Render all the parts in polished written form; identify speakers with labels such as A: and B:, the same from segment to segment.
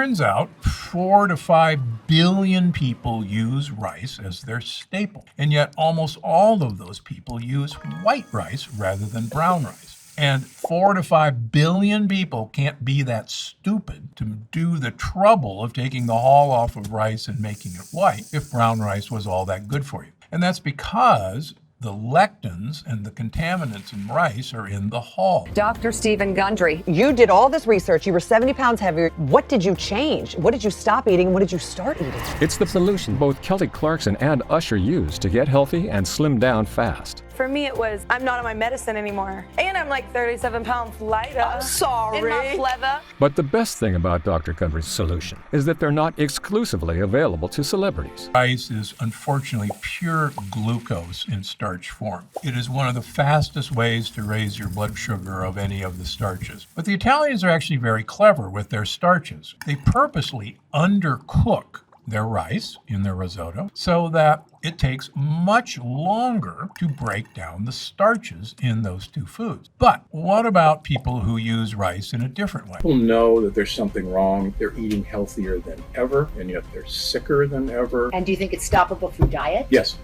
A: turns out 4 to 5 billion people use rice as their staple, and yet almost all of those people use white rice rather than brown rice. And 4 to 5 billion people can't be that stupid to do the trouble of taking the hull off of rice and making it white if brown rice was all that good for you. And that's because the lectins and the contaminants in rice are in the hull.
B: Dr. Stephen Gundry.
C: You did all this research. You were 70 pounds heavier. What did you change? What did you stop eating? And what did you start eating?
D: It's the solution both Celtic Clarkson and Usher use to get healthy and slim down fast.
E: For me, it was, I'm not on my medicine anymore. And I'm like 37 pounds lighter.
C: I'm sorry.
E: In my leather.
D: But the best thing about Dr. Gundry's solution is that they're not exclusively available to celebrities.
A: Rice is unfortunately pure glucose in starch form. It is one of the fastest ways to raise your blood sugar of any of the starches. But the Italians are actually very clever with their starches. They purposely undercook their rice in their risotto so that it takes much longer to break down the starches in those two foods. But what about people who use rice in a different way?
F: People know that there's something wrong. They're eating healthier than ever, and yet they're sicker than ever.
G: And do you think it's stoppable through diet?
F: Yes.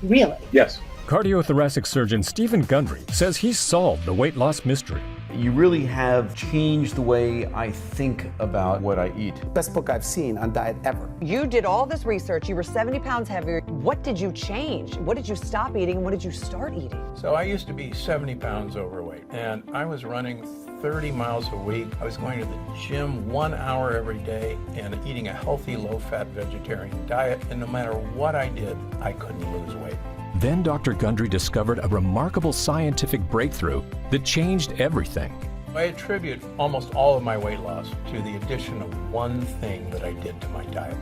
G: Really?
F: Yes.
D: Cardiothoracic surgeon Stephen Gundry says he's solved the weight loss mystery.
H: You really have changed the way I think about what I eat.
I: Best book I've seen on diet ever.
C: You did all this research. You were 70 pounds heavier. What did you change? What did you stop eating? And what did you start eating?
A: So I used to be 70 pounds overweight, and I was running 30 miles a week. I was going to the gym 1 hour every day and eating a healthy, low-fat vegetarian diet. And no matter what I did, I couldn't lose weight.
D: Then Dr. Gundry discovered a remarkable scientific breakthrough that changed everything.
A: I attribute almost all of my weight loss to the addition of one thing that I did to my diet.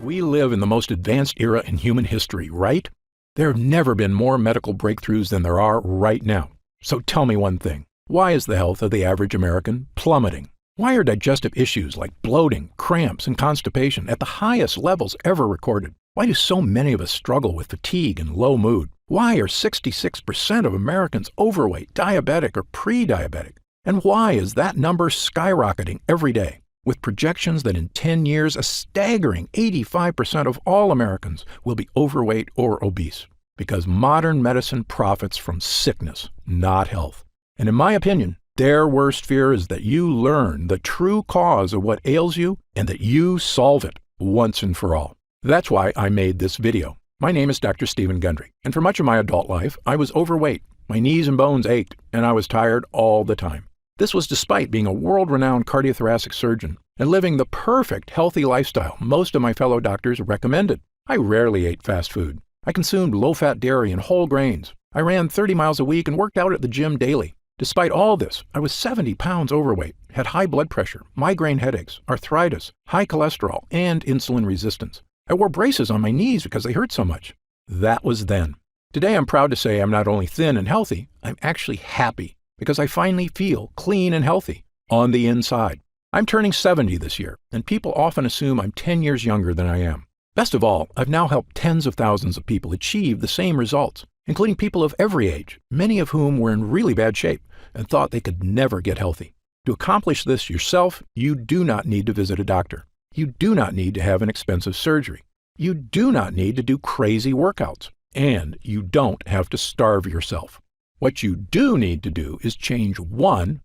A: We live in the most advanced era in human history, right? There have never been more medical breakthroughs than there are right now. So tell me one thing. Why is the health of the average American plummeting? Why are digestive issues like bloating, cramps, and constipation at the highest levels ever recorded? Why do so many of us struggle with fatigue and low mood? Why are 66% of Americans overweight, diabetic, or pre-diabetic? And why is that number skyrocketing every day, with projections that in 10 years, a staggering 85% of all Americans will be overweight or obese? Because modern medicine profits from sickness, not health. And in my opinion, their worst fear is that you learn the true cause of what ails you and that you solve it once and for all. That's why I made this video. My name is Dr. Stephen Gundry, and for much of my adult life, I was overweight. My knees and bones ached, and I was tired all the time. This was despite being a world-renowned cardiothoracic surgeon and living the perfect healthy lifestyle most of my fellow doctors recommended. I rarely ate fast food. I consumed low-fat dairy and whole grains. I ran 30 miles a week and worked out at the gym daily. Despite all this, I was 70 pounds overweight, had high blood pressure, migraine headaches, arthritis, high cholesterol, and insulin resistance. I wore braces on my knees because they hurt so much. That was then. Today, I'm proud to say I'm not only thin and healthy, I'm actually happy because I finally feel clean and healthy on the inside. I'm turning 70 this year, and people often assume I'm 10 years younger than I am. Best of all, I've now helped tens of thousands of people achieve the same results, including people of every age, many of whom were in really bad shape and thought they could never get healthy. To accomplish this yourself, you do not need to visit a doctor. You do not need to have an expensive surgery. You do not need to do crazy workouts. And you don't have to starve yourself. What you do need to do is change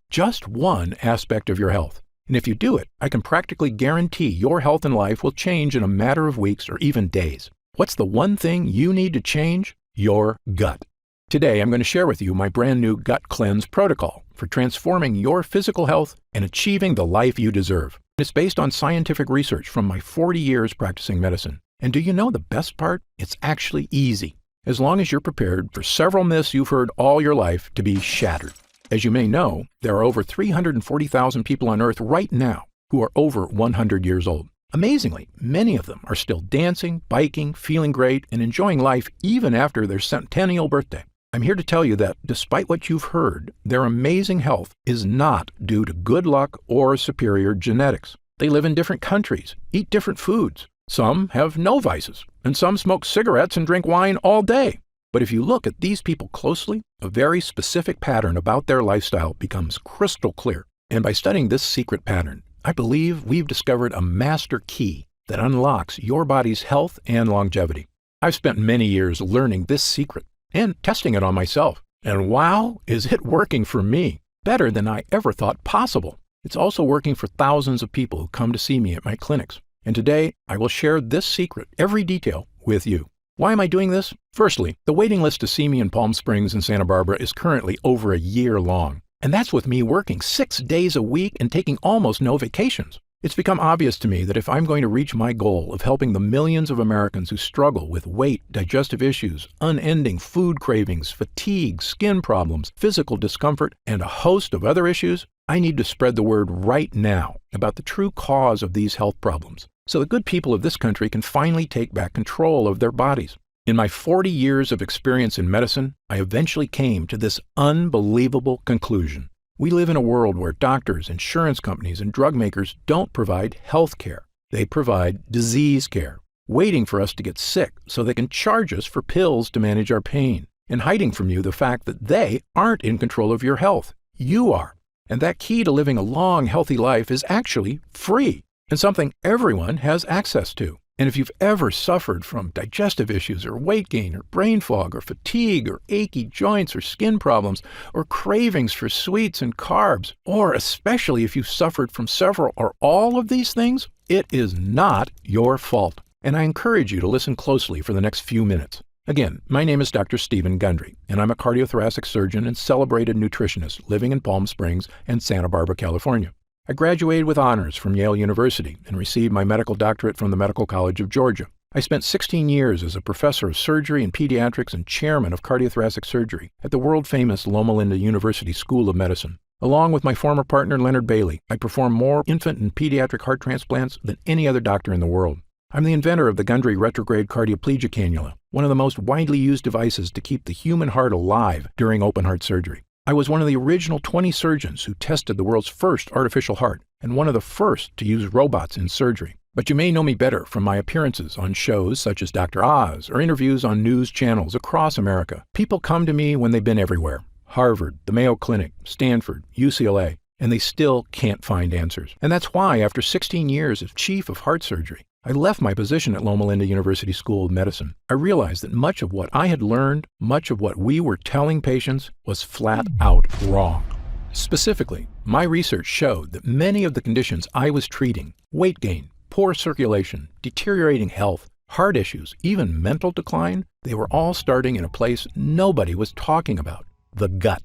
A: just one aspect of your health. And if you do it, I can practically guarantee your health and life will change in a matter of weeks or even days. What's the one thing you need to change? Your gut. Today, I'm going to share with you my brand new gut cleanse protocol for transforming your physical health and achieving the life you deserve. It's based on scientific research from my 40 years practicing medicine. And do you know the best part? It's actually easy, as long as you're prepared for several myths you've heard all your life to be shattered. As you may know, there are over 340,000 people on Earth right now who are over 100 years old. Amazingly, many of them are still dancing, biking, feeling great, and enjoying life even after their centennial birthday. I'm here to tell you that despite what you've heard, their amazing health is not due to good luck or superior genetics. They live in different countries, eat different foods. Some have no vices, and some smoke cigarettes and drink wine all day. But if you look at these people closely, a very specific pattern about their lifestyle becomes crystal clear. And by studying this secret pattern, I believe we've discovered a master key that unlocks your body's health and longevity. I've spent many years learning this secret and testing it on myself. And wow, is it working for me? Better than I ever thought possible. It's also working for thousands of people who come to see me at my clinics. And today, I will share this secret, every detail, with you. Why am I doing this? Firstly, the waiting list to see me in Palm Springs and Santa Barbara is currently over a year long. And that's with me working 6 days a week and taking almost no vacations. It's become obvious to me that if I'm going to reach my goal of helping the millions of Americans who struggle with weight, digestive issues, unending food cravings, fatigue, skin problems, physical discomfort, and a host of other issues, I need to spread the word right now about the true cause of these health problems, so the good people of this country can finally take back control of their bodies. In my 40 years of experience in medicine, I eventually came to this unbelievable conclusion. We live in a world where doctors, insurance companies, and drug makers don't provide health care. They provide disease care, waiting for us to get sick so they can charge us for pills to manage our pain, and hiding from you the fact that they aren't in control of your health. You are. And that key to living a long, healthy life is actually free and something everyone has access to. And if you've ever suffered from digestive issues or weight gain or brain fog or fatigue or achy joints or skin problems or cravings for sweets and carbs, or especially if you've suffered from several or all of these things, it is not your fault. And I encourage you to listen closely for the next few minutes. Again, my name is Dr. Stephen Gundry, and I'm a cardiothoracic surgeon and celebrated nutritionist living in Palm Springs and Santa Barbara, California. I graduated with honors from Yale University and received my medical doctorate from the Medical College of Georgia. I spent 16 years as a professor of surgery and pediatrics and chairman of cardiothoracic surgery at the world-famous Loma Linda University School of Medicine. Along with my former partner, Leonard Bailey, I performed more infant and pediatric heart transplants than any other doctor in the world. I'm the inventor of the Gundry retrograde cardioplegia cannula, one of the most widely used devices to keep the human heart alive during open heart surgery. I was one of the original 20 surgeons who tested the world's first artificial heart and one of the first to use robots in surgery. But you may know me better from my appearances on shows such as Dr. Oz or interviews on news channels across America. People come to me when they've been everywhere: Harvard, the Mayo Clinic, Stanford, UCLA, and they still can't find answers. And that's why, after 16 years as chief of heart surgery, I left my position at Loma Linda University School of Medicine. I realized that much of what I had learned, much of what we were telling patients, was flat out wrong. Specifically, my research showed that many of the conditions I was treating, weight gain, poor circulation, deteriorating health, heart issues, even mental decline, they were all starting in a place nobody was talking about: the gut.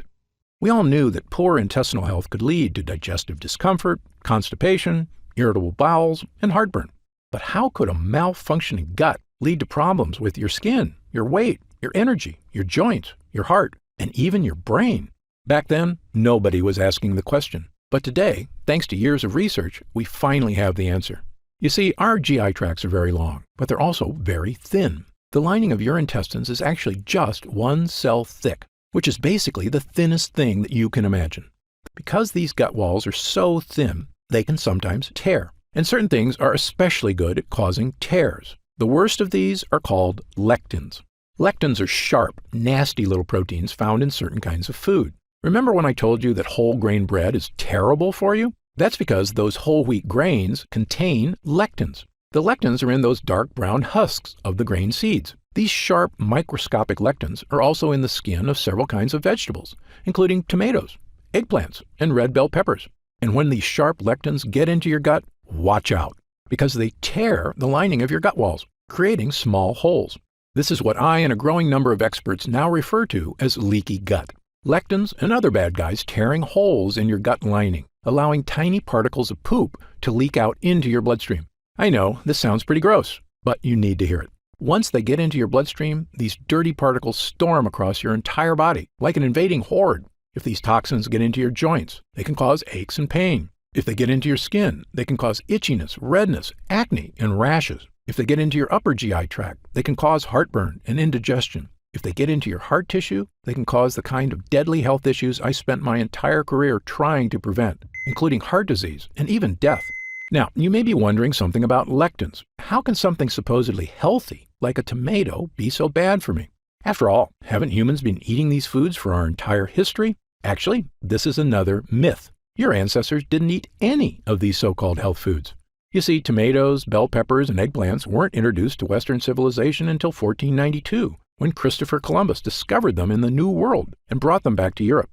A: We all knew that poor intestinal health could lead to digestive discomfort, constipation, irritable bowels, and heartburn. But how could a malfunctioning gut lead to problems with your skin, your weight, your energy, your joints, your heart, and even your brain? Back then, nobody was asking the question. But today, thanks to years of research, we finally have the answer. You see, our GI tracts are very long, but they're also very thin. The lining of your intestines is actually just 1 cell thick, which is basically the thinnest thing that you can imagine. Because these gut walls are so thin, they can sometimes tear. And certain things are especially good at causing tears. The worst of these are called lectins. Lectins are sharp, nasty little proteins found in certain kinds of food. Remember when I told you that whole grain bread is terrible for you? That's because those whole wheat grains contain lectins. The lectins are in those dark brown husks of the grain seeds. These sharp, microscopic lectins are also in the skin of several kinds of vegetables, including tomatoes, eggplants, and red bell peppers. And when these sharp lectins get into your gut, watch out, because they tear the lining of your gut walls, creating small holes. This is what I and a growing number of experts now refer to as leaky gut. Lectins and other bad guys tearing holes in your gut lining, allowing tiny particles of poop to leak out into your bloodstream. I know, this sounds pretty gross, but you need to hear it. Once they get into your bloodstream, these dirty particles storm across your entire body, like an invading horde. If these toxins get into your joints, they can cause aches and pain. If they get into your skin, they can cause itchiness, redness, acne, and rashes. If they get into your upper GI tract, they can cause heartburn and indigestion. If they get into your heart tissue, they can cause the kind of deadly health issues I spent my entire career trying to prevent, including heart disease and even death. Now, you may be wondering something about lectins. How can something supposedly healthy, like a tomato, be so bad for me? After all, haven't humans been eating these foods for our entire history? Actually, this is another myth. Your ancestors didn't eat any of these so-called health foods. You see, tomatoes, bell peppers, and eggplants weren't introduced to Western civilization until 1492, when Christopher Columbus discovered them in the New World and brought them back to Europe.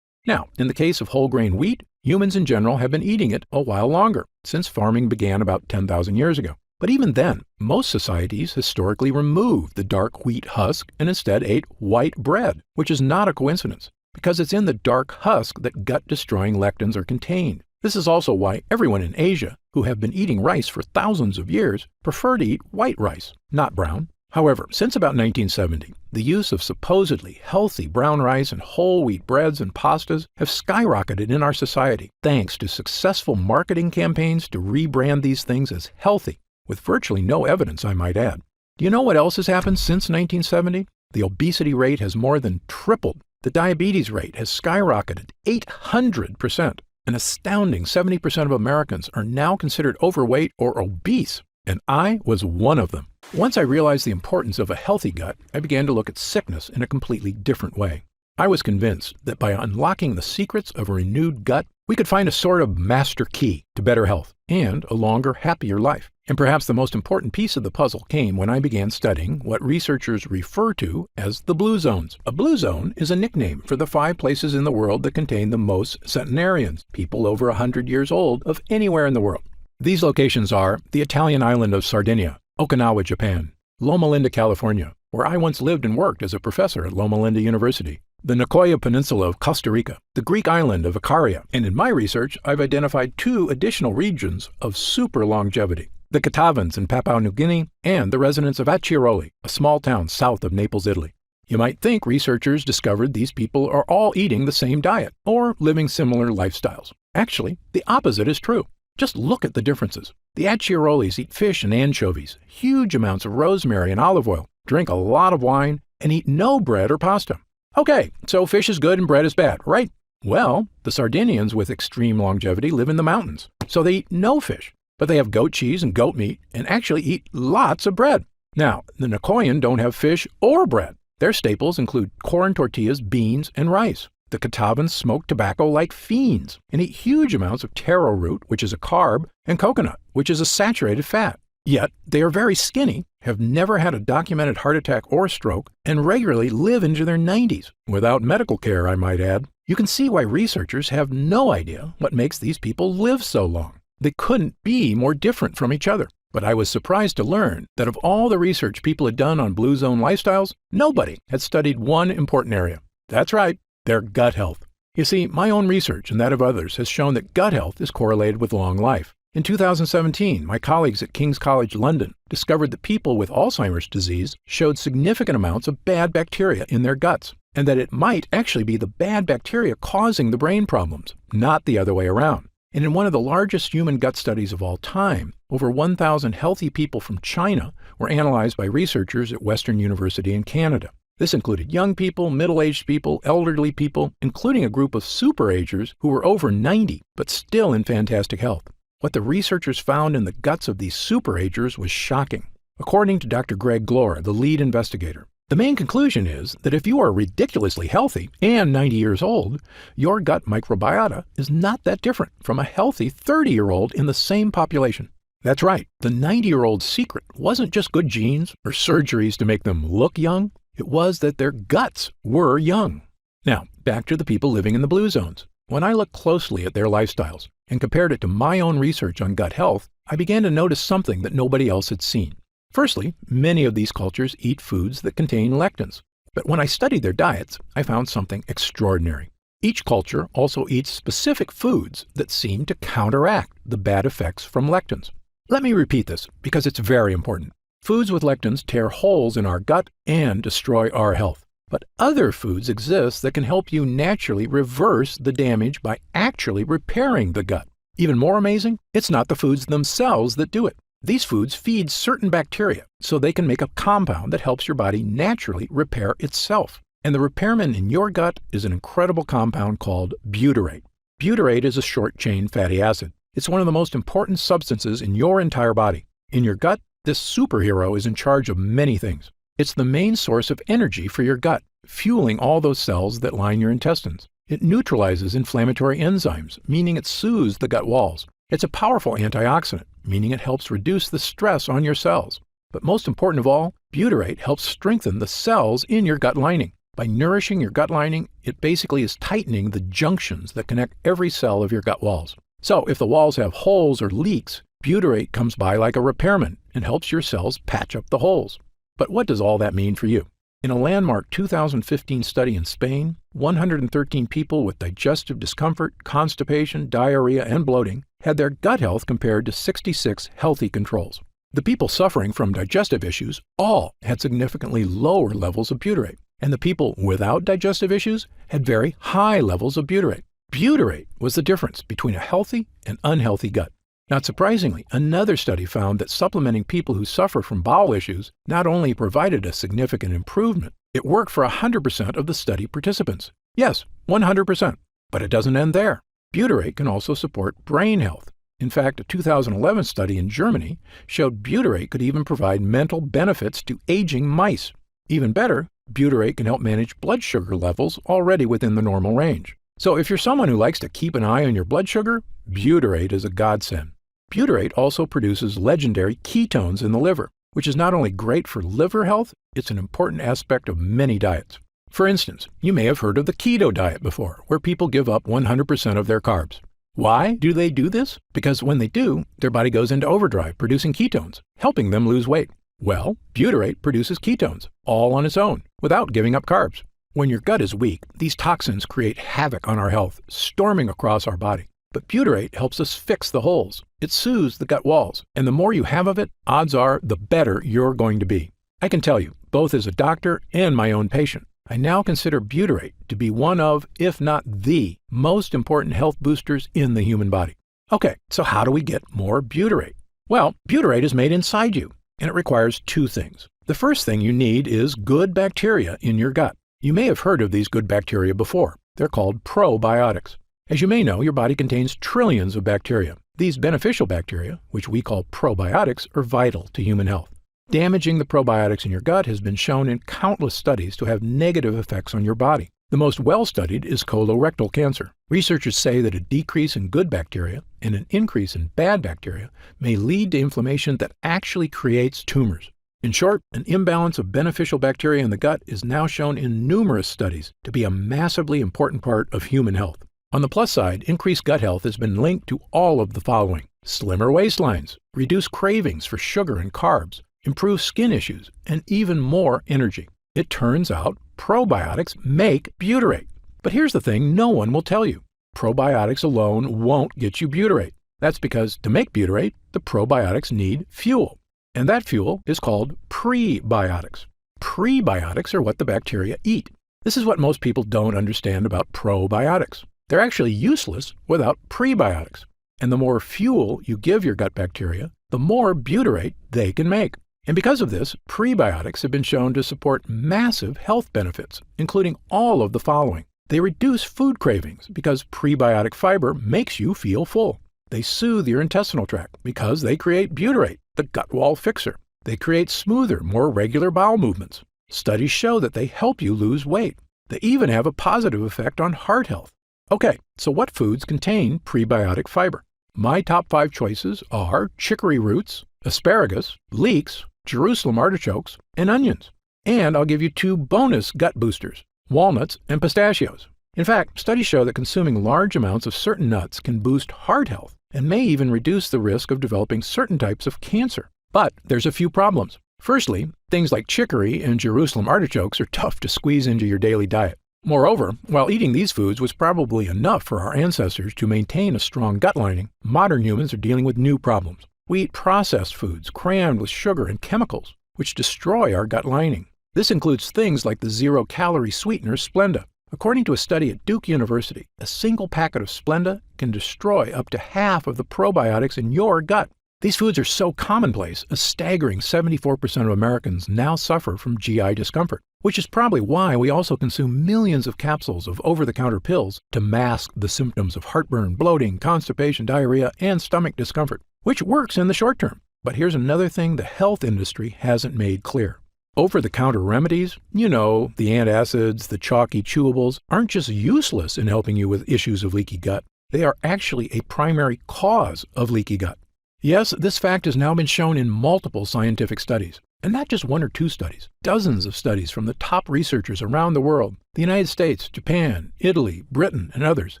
A: Now, in the case of whole grain wheat, humans in general have been eating it a while longer, since farming began about 10,000 years ago. But even then, most societies historically removed the dark wheat husk and instead ate white bread, which is not a coincidence, because it's in the dark husk that gut-destroying lectins are contained. This is also why everyone in Asia, who have been eating rice for thousands of years, prefer to eat white rice, not brown. However, since about 1970, the use of supposedly healthy brown rice and whole wheat breads and pastas have skyrocketed in our society thanks to successful marketing campaigns to rebrand these things as healthy, with virtually no evidence, I might add. Do you know what else has happened since 1970? The obesity rate has more than tripled. The diabetes rate has skyrocketed 800%. An astounding 70% of Americans are now considered overweight or obese, and I was one of them. Once I realized the importance of a healthy gut, I began to look at sickness in a completely different way. I was convinced that by unlocking the secrets of a renewed gut, we could find a sort of master key to better health and a longer, happier life. And perhaps the most important piece of the puzzle came when I began studying what researchers refer to as the blue zones. A blue zone is a nickname for the 5 places in the world that contain the most centenarians, people over 100 years old, of anywhere in the world. These locations are the Italian island of Sardinia, Okinawa, Japan, Loma Linda, California, where I once lived and worked as a professor at Loma Linda University, the Nicoya Peninsula of Costa Rica, the Greek island of Icaria, and in my research, I've identified 2 additional regions of super longevity, the Catavans in Papua New Guinea and the residents of Acciaroli, a small town south of Naples, Italy. You might think researchers discovered these people are all eating the same diet or living similar lifestyles. Actually, the opposite is true. Just look at the differences. The Acciarolis eat fish and anchovies, huge amounts of rosemary and olive oil, drink a lot of wine, and eat no bread or pasta. Okay, so fish is good and bread is bad, right? Well, the Sardinians with extreme longevity live in the mountains, so they eat no fish, but they have goat cheese and goat meat and actually eat lots of bread. Now, the Nicoyan don't have fish or bread. Their staples include corn tortillas, beans, and rice. The Catavans smoke tobacco like fiends and eat huge amounts of taro root, which is a carb, and coconut, which is a saturated fat. Yet, they are very skinny, have never had a documented heart attack or stroke, and regularly live into their 90s, without medical care, I might add. You can see why researchers have no idea what makes these people live so long. They couldn't be more different from each other. But I was surprised to learn that of all the research people had done on blue zone lifestyles, nobody had studied one important area. That's right, their gut health. You see, my own research and that of others has shown that gut health is correlated with long life. In 2017, my colleagues at King's College London discovered that people with Alzheimer's disease showed significant amounts of bad bacteria in their guts, and that it might actually be the bad bacteria causing the brain problems, not the other way around. And in one of the largest human gut studies of all time, over 1,000 healthy people from China were analyzed by researchers at Western University in Canada. This included young people, middle-aged people, elderly people, including a group of super-agers who were over 90 but still in fantastic health. What the researchers found in the guts of these super-agers was shocking. According to Dr. Greg Glore, the lead investigator, the main conclusion is that if you are ridiculously healthy and 90 years old, your gut microbiota is not that different from a healthy 30-year-old in the same population. That's right, the 90-year-old's secret wasn't just good genes or surgeries to make them look young, it was that their guts were young. Now, back to the people living in the blue zones. When I looked closely at their lifestyles and compared it to my own research on gut health, I began to notice something that nobody else had seen. Firstly, many of these cultures eat foods that contain lectins. But when I studied their diets, I found something extraordinary. Each culture also eats specific foods that seem to counteract the bad effects from lectins. Let me repeat this because it's very important. Foods with lectins tear holes in our gut and destroy our health. But other foods exist that can help you naturally reverse the damage by actually repairing the gut. Even more amazing, it's not the foods themselves that do it. These foods feed certain bacteria so they can make a compound that helps your body naturally repair itself. And the repairman in your gut is an incredible compound called butyrate. Butyrate is a short-chain fatty acid. It's one of the most important substances in your entire body. In your gut, this superhero is in charge of many things. It's the main source of energy for your gut, fueling all those cells that line your intestines. It neutralizes inflammatory enzymes, meaning it soothes the gut walls. It's a powerful antioxidant, meaning it helps reduce the stress on your cells. But most important of all, butyrate helps strengthen the cells in your gut lining. By nourishing your gut lining, it basically is tightening the junctions that connect every cell of your gut walls. So if the walls have holes or leaks, butyrate comes by like a repairman and helps your cells patch up the holes. But what does all that mean for you? In a landmark 2015 study in Spain, 113 people with digestive discomfort, constipation, diarrhea, and bloating had their gut health compared to 66 healthy controls. The people suffering from digestive issues all had significantly lower levels of butyrate, and the people without digestive issues had very high levels of butyrate. Butyrate was the difference between a healthy and unhealthy gut. Not surprisingly, another study found that supplementing people who suffer from bowel issues not only provided a significant improvement, it worked for 100% of the study participants. Yes, 100%. But it doesn't end there. Butyrate can also support brain health. In fact, a 2011 study in Germany showed butyrate could even provide mental benefits to aging mice. Even better, butyrate can help manage blood sugar levels already within the normal range. So if you're someone who likes to keep an eye on your blood sugar, butyrate is a godsend. Butyrate also produces legendary ketones in the liver, which is not only great for liver health, it's an important aspect of many diets. For instance, you may have heard of the keto diet before, where people give up 100% of their carbs. Why do they do this? Because when they do, their body goes into overdrive producing ketones, helping them lose weight. Well, butyrate produces ketones, all on its own, without giving up carbs. When your gut is weak, these toxins create havoc on our health, storming across our body. But butyrate helps us fix the holes. It soothes the gut walls, and the more you have of it, odds are the better you're going to be. I can tell you, both as a doctor and my own patient, I now consider butyrate to be one of, if not the, most important health boosters in the human body. Okay, so how do we get more butyrate? Well, butyrate is made inside you, and it requires two things. The first thing you need is good bacteria in your gut. You may have heard of these good bacteria before. They're called probiotics. As you may know, your body contains trillions of bacteria. These beneficial bacteria, which we call probiotics, are vital to human health. Damaging the probiotics in your gut has been shown in countless studies to have negative effects on your body. The most well-studied is colorectal cancer. Researchers say that a decrease in good bacteria and an increase in bad bacteria may lead to inflammation that actually creates tumors. In short, an imbalance of beneficial bacteria in the gut is now shown in numerous studies to be a massively important part of human health. On the plus side, increased gut health has been linked to all of the following: slimmer waistlines, reduced cravings for sugar and carbs, improved skin issues, and even more energy. It turns out probiotics make butyrate. But here's the thing no one will tell you. Probiotics alone won't get you butyrate. That's because to make butyrate, the probiotics need fuel. And that fuel is called prebiotics. Prebiotics are what the bacteria eat. This is what most people don't understand about probiotics. They're actually useless without prebiotics. And the more fuel you give your gut bacteria, the more butyrate they can make. And because of this, prebiotics have been shown to support massive health benefits, including all of the following. They reduce food cravings because prebiotic fiber makes you feel full. They soothe your intestinal tract because they create butyrate, the gut wall fixer. They create smoother, more regular bowel movements. Studies show that they help you lose weight. They even have a positive effect on heart health. Okay, so what foods contain prebiotic fiber? My top 5 choices are chicory roots, asparagus, leeks, Jerusalem artichokes, and onions. And I'll give you 2 bonus gut boosters, walnuts and pistachios. In fact, studies show that consuming large amounts of certain nuts can boost heart health and may even reduce the risk of developing certain types of cancer. But there's a few problems. Firstly, things like chicory and Jerusalem artichokes are tough to squeeze into your daily diet. Moreover, while eating these foods was probably enough for our ancestors to maintain a strong gut lining, modern humans are dealing with new problems. We eat processed foods crammed with sugar and chemicals, which destroy our gut lining. This includes things like the zero-calorie sweetener Splenda. According to a study at Duke University, a single packet of Splenda can destroy up to half of the probiotics in your gut. These foods are so commonplace, a staggering 74% of Americans now suffer from GI discomfort, which is probably why we also consume millions of capsules of over-the-counter pills to mask the symptoms of heartburn, bloating, constipation, diarrhea, and stomach discomfort, which works in the short term. But here's another thing the health industry hasn't made clear. Over-the-counter remedies, the antacids, the chalky chewables, aren't just useless in helping you with issues of leaky gut. They are actually a primary cause of leaky gut. Yes, this fact has now been shown in multiple scientific studies. And not just one or two studies, dozens of studies from the top researchers around the world, the United States, Japan, Italy, Britain, and others,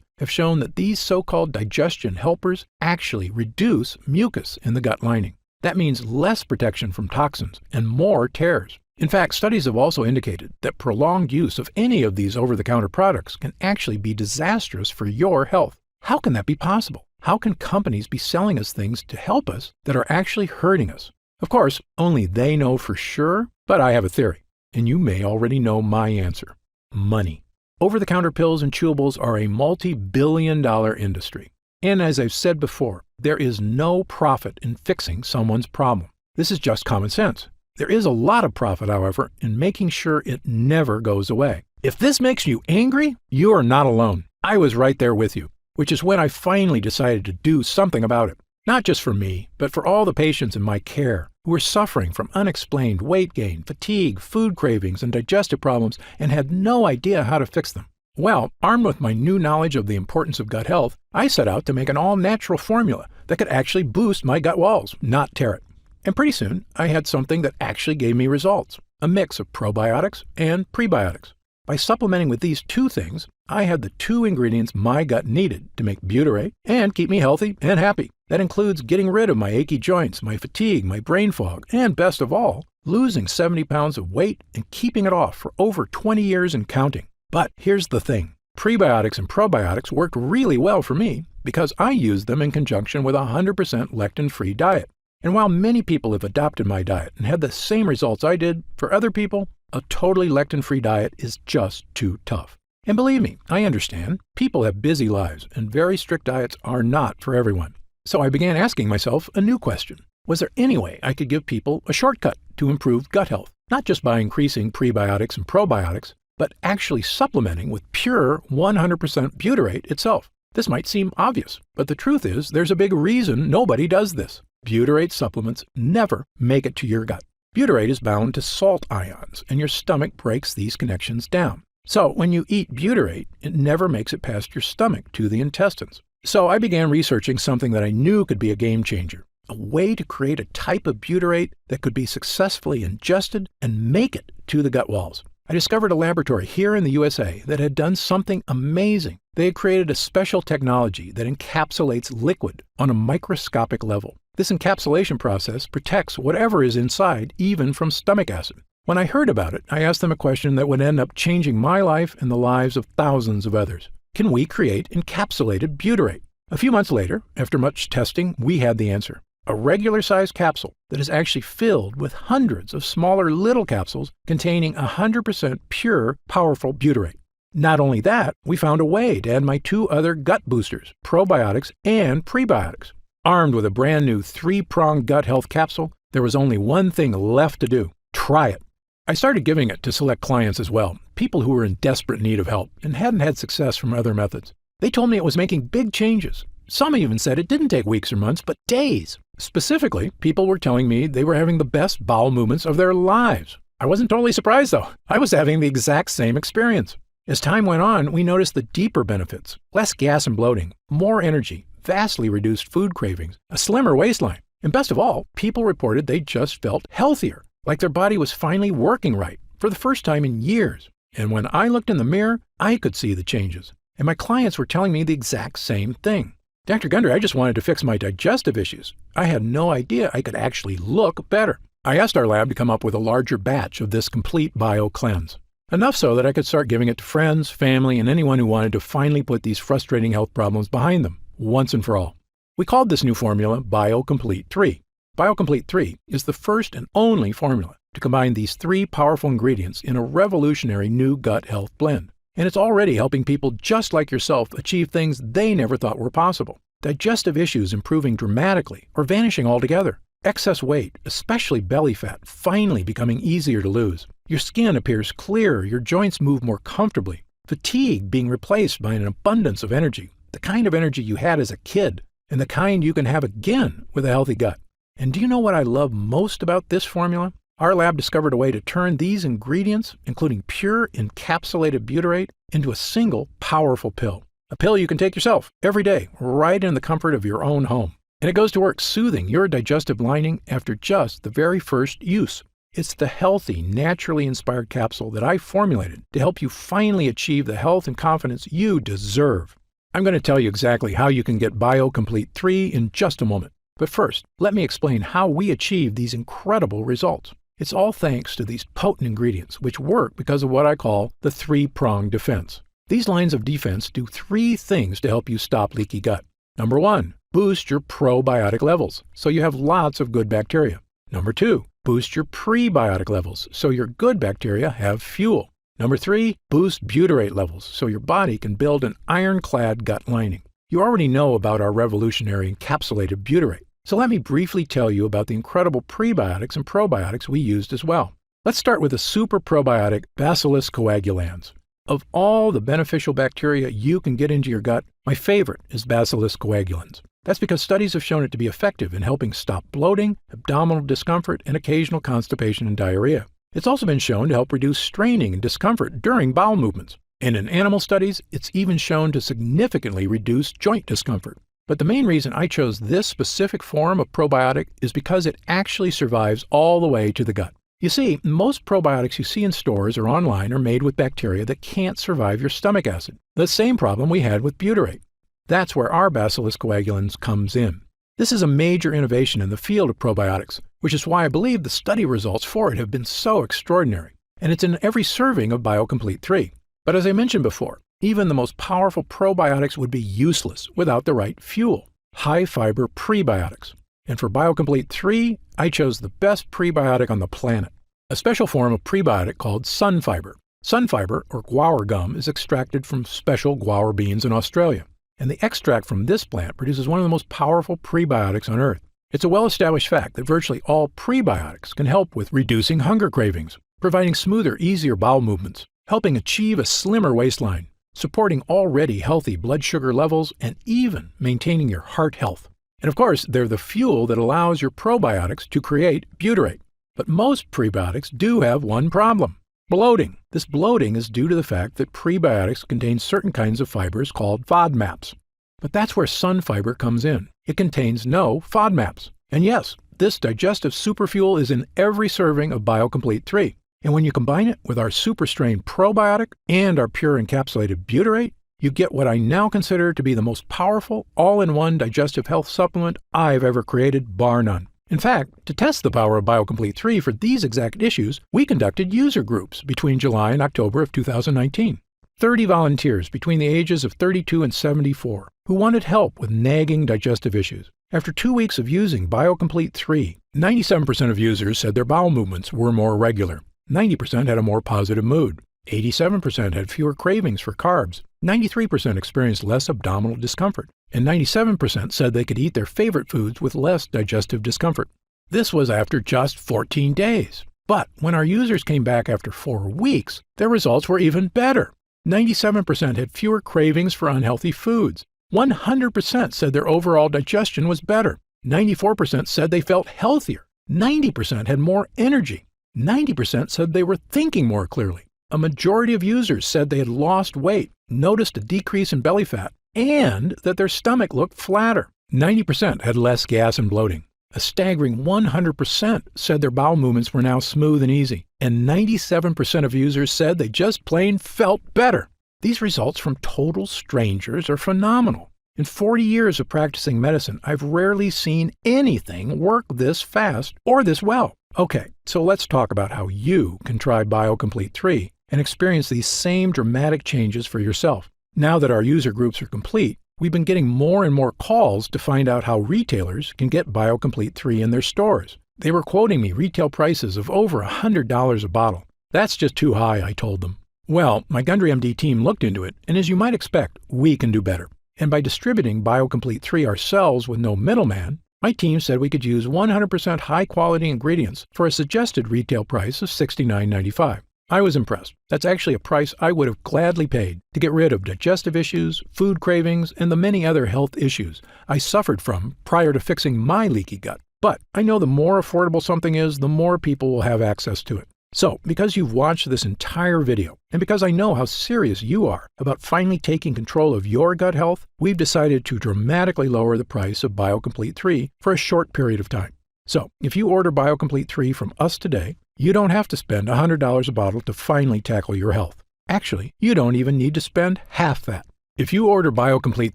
A: have shown that these so-called digestion helpers actually reduce mucus in the gut lining. That means less protection from toxins and more tears. In fact, studies have also indicated that prolonged use of any of these over-the-counter products can actually be disastrous for your health. How can that be possible? How can companies be selling us things to help us that are actually hurting us? Of course, only they know for sure, but I have a theory, and you may already know my answer. Money. Over-the-counter pills and chewables are a multi-billion-dollar industry. And as I've said before, there is no profit in fixing someone's problem. This is just common sense. There is a lot of profit, however, in making sure it never goes away. If this makes you angry, you are not alone. I was right there with you, which is when I finally decided to do something about it. Not just for me, but for all the patients in my care who were suffering from unexplained weight gain, fatigue, food cravings, and digestive problems and had no idea how to fix them. Well, armed with my new knowledge of the importance of gut health, I set out to make an all-natural formula that could actually boost my gut walls, not tear it. And pretty soon, I had something that actually gave me results, a mix of probiotics and prebiotics. By supplementing with these two things, I had the two ingredients my gut needed to make butyrate and keep me healthy and happy. That includes getting rid of my achy joints, my fatigue, my brain fog, and best of all, losing 70 pounds of weight and keeping it off for over 20 years and counting. But here's the thing. Prebiotics and probiotics worked really well for me because I used them in conjunction with a 100% lectin-free diet. And while many people have adopted my diet and had the same results I did, for other people, a totally lectin-free diet is just too tough. And believe me, I understand. People have busy lives, and very strict diets are not for everyone. So I began asking myself a new question. Was there any way I could give people a shortcut to improved gut health? Not just by increasing prebiotics and probiotics, but actually supplementing with pure 100% butyrate itself. This might seem obvious, but the truth is there's a big reason nobody does this. Butyrate supplements never make it to your gut. Butyrate is bound to salt ions, and your stomach breaks these connections down. So when you eat butyrate, it never makes it past your stomach to the intestines. So I began researching something that I knew could be a game changer, a way to create a type of butyrate that could be successfully ingested and make it to the gut walls. I discovered a laboratory here in the USA that had done something amazing. They had created a special technology that encapsulates liquid on a microscopic level. This encapsulation process protects whatever is inside, even from stomach acid. When I heard about it, I asked them a question that would end up changing my life and the lives of thousands of others. Can we create encapsulated butyrate? A few months later, after much testing, we had the answer. A regular-sized capsule that is actually filled with hundreds of smaller little capsules containing 100% pure, powerful butyrate. Not only that, we found a way to add my two other gut boosters, probiotics and prebiotics. Armed with a brand new 3-pronged gut health capsule, there was only one thing left to do. Try it. I started giving it to select clients as well, people who were in desperate need of help and hadn't had success from other methods. They told me it was making big changes. Some even said it didn't take weeks or months, but days. Specifically, people were telling me they were having the best bowel movements of their lives. I wasn't totally surprised, though. I was having the exact same experience. As time went on, we noticed the deeper benefits: less gas and bloating, more energy, vastly reduced food cravings, a slimmer waistline, and best of all, people reported they just felt healthier, like their body was finally working right for the first time in years. And when I looked in the mirror, I could see the changes. And my clients were telling me the exact same thing. Dr. Gundry, I just wanted to fix my digestive issues. I had no idea I could actually look better. I asked our lab to come up with a larger batch of this complete bio cleanse. Enough so that I could start giving it to friends, family, and anyone who wanted to finally put these frustrating health problems behind them, once and for all. We called this new formula BioComplete 3. BioComplete 3 is the first and only formula to combine these 3 powerful ingredients in a revolutionary new gut health blend. And it's already helping people just like yourself achieve things they never thought were possible. Digestive issues improving dramatically or vanishing altogether. Excess weight, especially belly fat, finally becoming easier to lose. Your skin appears clearer, your joints move more comfortably. Fatigue being replaced by an abundance of energy, the kind of energy you had as a kid, and the kind you can have again with a healthy gut. And do you know what I love most about this formula? Our lab discovered a way to turn these ingredients, including pure encapsulated butyrate, into a single powerful pill. A pill you can take yourself every day, right in the comfort of your own home. And it goes to work soothing your digestive lining after just the very first use. It's the healthy, naturally inspired capsule that I formulated to help you finally achieve the health and confidence you deserve. I'm going to tell you exactly how you can get BioComplete 3 in just a moment. But first, let me explain how we achieved these incredible results. It's all thanks to these potent ingredients, which work because of what I call the three-pronged defense. These lines of defense do three things to help you stop leaky gut. Number 1, boost your probiotic levels, so you have lots of good bacteria. Number 2, boost your prebiotic levels, so your good bacteria have fuel. Number 3, boost butyrate levels, so your body can build an ironclad gut lining. You already know about our revolutionary encapsulated butyrate, so let me briefly tell you about the incredible prebiotics and probiotics we used as well. Let's start with the super probiotic Bacillus coagulans. Of all the beneficial bacteria you can get into your gut, my favorite is Bacillus coagulans. That's because studies have shown it to be effective in helping stop bloating, abdominal discomfort, and occasional constipation and diarrhea. It's also been shown to help reduce straining and discomfort during bowel movements. And in animal studies, it's even shown to significantly reduce joint discomfort. But the main reason I chose this specific form of probiotic is because it actually survives all the way to the gut. You see, most probiotics you see in stores or online are made with bacteria that can't survive your stomach acid, the same problem we had with butyrate. That's where our Bacillus coagulans comes in. This is a major innovation in the field of probiotics, which is why I believe the study results for it have been so extraordinary. And it's in every serving of BioComplete 3. But as I mentioned before, even the most powerful probiotics would be useless without the right fuel, high-fiber prebiotics. And for BioComplete 3, I chose the best prebiotic on the planet, a special form of prebiotic called sunfiber. Sunfiber, or guar gum, is extracted from special guar beans in Australia. And the extract from this plant produces one of the most powerful prebiotics on Earth. It's a well-established fact that virtually all prebiotics can help with reducing hunger cravings, providing smoother, easier bowel movements, helping achieve a slimmer waistline, supporting already healthy blood sugar levels, and even maintaining your heart health. And of course, they're the fuel that allows your probiotics to create butyrate. But most prebiotics do have one problem: bloating. This bloating is due to the fact that prebiotics contain certain kinds of fibers called FODMAPs. But that's where sunfiber comes in. It contains no FODMAPs. And yes, this digestive superfuel is in every serving of BioComplete 3. And when you combine it with our super strain probiotic and our pure encapsulated butyrate, you get what I now consider to be the most powerful all-in-one digestive health supplement I've ever created, bar none. In fact, to test the power of BioComplete 3 for these exact issues, we conducted user groups between July and October of 2019. 30 volunteers between the ages of 32 and 74 who wanted help with nagging digestive issues. After 2 weeks of using BioComplete 3, 97% of users said their bowel movements were more regular. 90% had a more positive mood. 87% had fewer cravings for carbs. 93% experienced less abdominal discomfort. And 97% said they could eat their favorite foods with less digestive discomfort. This was after just 14 days. But when our users came back after 4 weeks, their results were even better. 97% had fewer cravings for unhealthy foods. 100% said their overall digestion was better. 94% said they felt healthier. 90% had more energy. 90% said they were thinking more clearly. A majority of users said they had lost weight, noticed a decrease in belly fat, and that their stomach looked flatter. 90% had less gas and bloating. A staggering 100% said their bowel movements were now smooth and easy. And 97% of users said they just plain felt better. These results from total strangers are phenomenal. In 40 years of practicing medicine, I've rarely seen anything work this fast or this well. Okay, so let's talk about how you can try BioComplete 3 and experience these same dramatic changes for yourself. Now that our user groups are complete, we've been getting more and more calls to find out how retailers can get BioComplete 3 in their stores. They were quoting me retail prices of over $100 a bottle. That's just too high, I told them. Well, my Gundry MD team looked into it, and as you might expect, we can do better. And by distributing BioComplete 3 ourselves with no middleman, my team said we could use 100% high-quality ingredients for a suggested retail price of $69.95. I was impressed. That's actually a price I would have gladly paid to get rid of digestive issues, food cravings, and the many other health issues I suffered from prior to fixing my leaky gut. But I know the more affordable something is, the more people will have access to it. So, because you've watched this entire video, and because I know how serious you are about finally taking control of your gut health, we've decided to dramatically lower the price of BioComplete 3 for a short period of time. So, if you order BioComplete 3 from us today, you don't have to spend $100 a bottle to finally tackle your health. Actually, you don't even need to spend half that. If you order BioComplete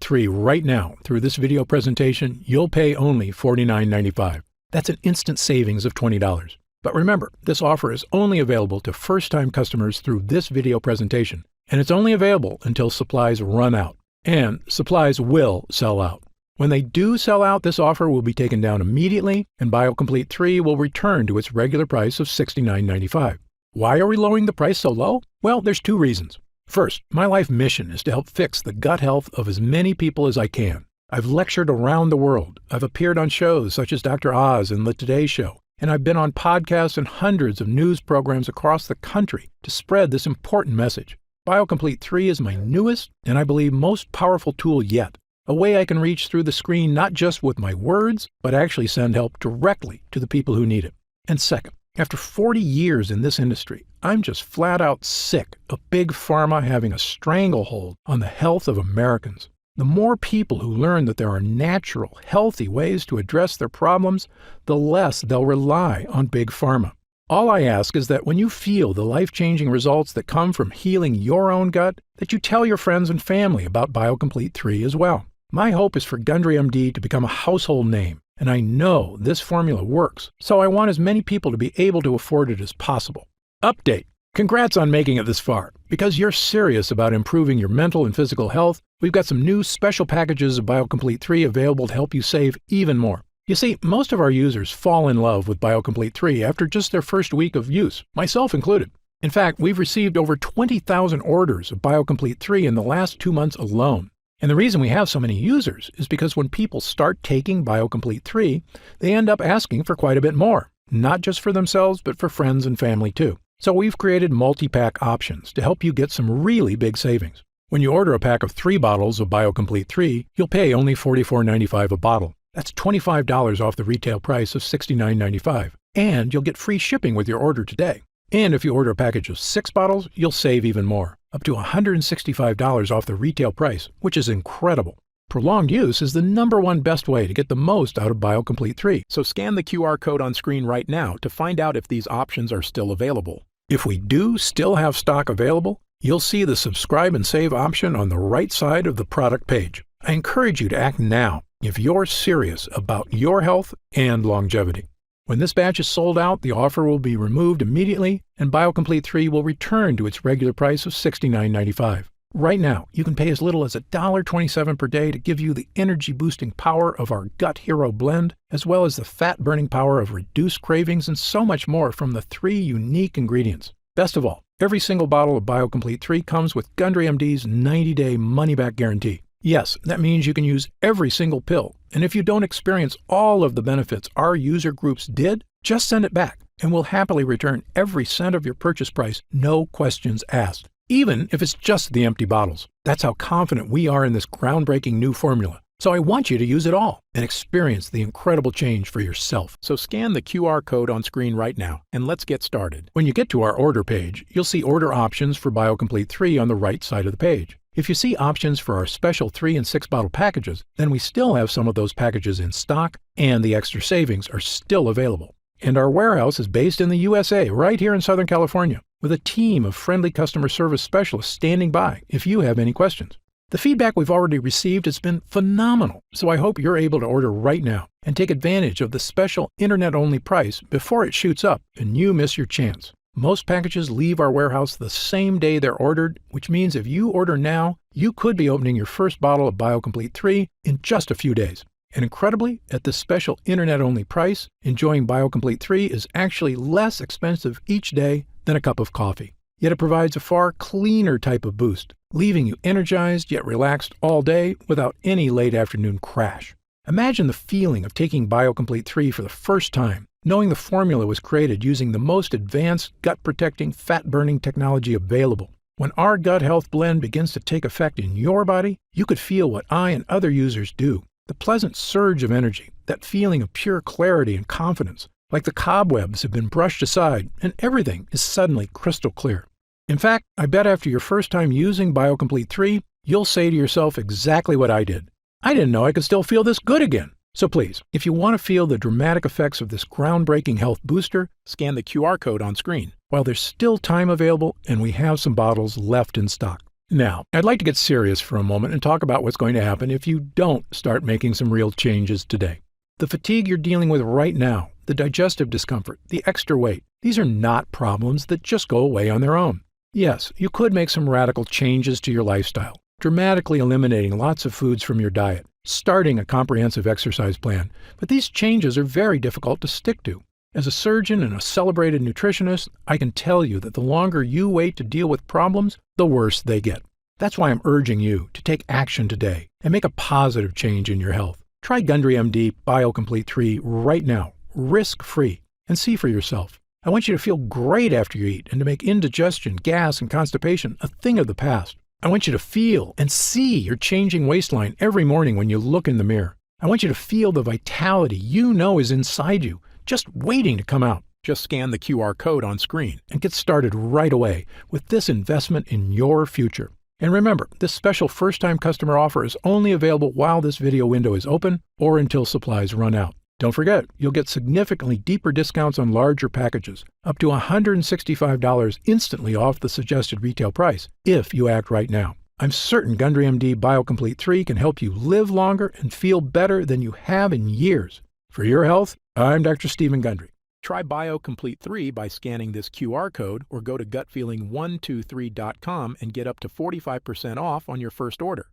A: 3 right now through this video presentation, you'll pay only $49.95. That's an instant savings of $20. But remember, this offer is only available to first-time customers through this video presentation, and it's only available until supplies run out. And supplies will sell out. When they do sell out, this offer will be taken down immediately, and BioComplete 3 will return to its regular price of $69.95. Why are we lowering the price so low? Well, there's two reasons. First, my life mission is to help fix the gut health of as many people as I can. I've lectured around the world. I've appeared on shows such as Dr. Oz and The Today Show, and I've been on podcasts and hundreds of news programs across the country to spread this important message. BioComplete 3 is my newest and I believe most powerful tool yet, a way I can reach through the screen not just with my words, but actually send help directly to the people who need it. And second, after 40 years in this industry, I'm just flat out sick of Big Pharma having a stranglehold on the health of Americans. The more people who learn that there are natural, healthy ways to address their problems, the less they'll rely on Big Pharma. All I ask is that when you feel the life-changing results that come from healing your own gut, that you tell your friends and family about BioComplete 3 as well. My hope is for Gundry MD to become a household name, and I know this formula works, so I want as many people to be able to afford it as possible. Update. Congrats on making it this far. Because you're serious about improving your mental and physical health, we've got some new special packages of BioComplete 3 available to help you save even more. You see, most of our users fall in love with BioComplete 3 after just their first week of use, myself included. In fact, we've received over 20,000 orders of BioComplete 3 in the last 2 months alone. And the reason we have so many users is because when people start taking BioComplete 3, they end up asking for quite a bit more, not just for themselves, but for friends and family too. So we've created multi-pack options to help you get some really big savings. When you order a pack of 3 bottles of BioComplete 3, you'll pay only $44.95 a bottle. That's $25 off the retail price of $69.95. And you'll get free shipping with your order today. And if you order a package of 6 bottles, you'll save even more, up to $165 off the retail price, which is incredible. Prolonged use is the #1 best way to get the most out of BioComplete 3, so scan the QR code on screen right now to find out if these options are still available. If we do still have stock available, you'll see the subscribe and save option on the right side of the product page. I encourage you to act now if you're serious about your health and longevity. When this batch is sold out, the offer will be removed immediately, and BioComplete 3 will return to its regular price of $69.95. Right now, you can pay as little as $1.27 per day to give you the energy-boosting power of our Gut Hero blend, as well as the fat-burning power of reduced cravings and so much more from the 3 unique ingredients. Best of all, every single bottle of BioComplete 3 comes with Gundry MD's 90-day money-back guarantee. Yes, that means you can use every single pill, and if you don't experience all of the benefits our user groups did, just send it back, and we'll happily return every cent of your purchase price, no questions asked, even if it's just the empty bottles. That's how confident we are in this groundbreaking new formula. So I want you to use it all and experience the incredible change for yourself. So scan the QR code on screen right now, and let's get started. When you get to our order page, you'll see order options for BioComplete 3 on the right side of the page. If you see options for our special 3 and 6 bottle packages, then we still have some of those packages in stock, and the extra savings are still available. And our warehouse is based in the USA, right here in Southern California, with a team of friendly customer service specialists standing by if you have any questions. The feedback we've already received has been phenomenal, so I hope you're able to order right now and take advantage of the special internet-only price before it shoots up and you miss your chance. Most packages leave our warehouse the same day they're ordered, which means if you order now, you could be opening your first bottle of BioComplete 3 in just a few days. And incredibly, at this special internet-only price, enjoying BioComplete 3 is actually less expensive each day than a cup of coffee. Yet it provides a far cleaner type of boost, leaving you energized yet relaxed all day without any late afternoon crash. Imagine the feeling of taking BioComplete 3 for the first time, knowing the formula was created using the most advanced gut-protecting, fat-burning technology available. When our gut health blend begins to take effect in your body, you could feel what I and other users do. The pleasant surge of energy that feeling of pure clarity and confidence, like the cobwebs have been brushed aside and everything is suddenly crystal clear. In fact, I bet after your first time using BioComplete 3, you'll say to yourself exactly what I did. I didn't know I could still feel this good again. So please, if you want to feel the dramatic effects of this groundbreaking health booster, scan the QR code on screen while there's still time available and we have some bottles left in stock. Now, I'd like to get serious for a moment and talk about what's going to happen if you don't start making some real changes today. The fatigue you're dealing with right now, the digestive discomfort, the extra weight, these are not problems that just go away on their own. Yes, you could make some radical changes to your lifestyle, dramatically eliminating lots of foods from your diet, starting a comprehensive exercise plan, but these changes are very difficult to stick to. As a surgeon and a celebrated nutritionist, I can tell you that the longer you wait to deal with problems, the worse they get. That's why I'm urging you to take action today and make a positive change in your health. Try Gundry MD BioComplete 3 right now, risk-free, and see for yourself. I want you to feel great after you eat and to make indigestion, gas, and constipation a thing of the past. I want you to feel and see your changing waistline every morning when you look in the mirror. I want you to feel the vitality you know is inside you, just waiting to come out. Just scan the QR code on screen and get started right away with this investment in your future. And remember, this special first-time customer offer is only available while this video window is open or until supplies run out. Don't forget, you'll get significantly deeper discounts on larger packages, up to $165 instantly off the suggested retail price, if you act right now. I'm certain Gundry MD BioComplete 3 can help you live longer and feel better than you have in years. For your health, I'm Dr. Stephen Gundry. Try BioComplete 3 by scanning this QR code or go to gutfeeling123.com and get up to 45% off on your first order.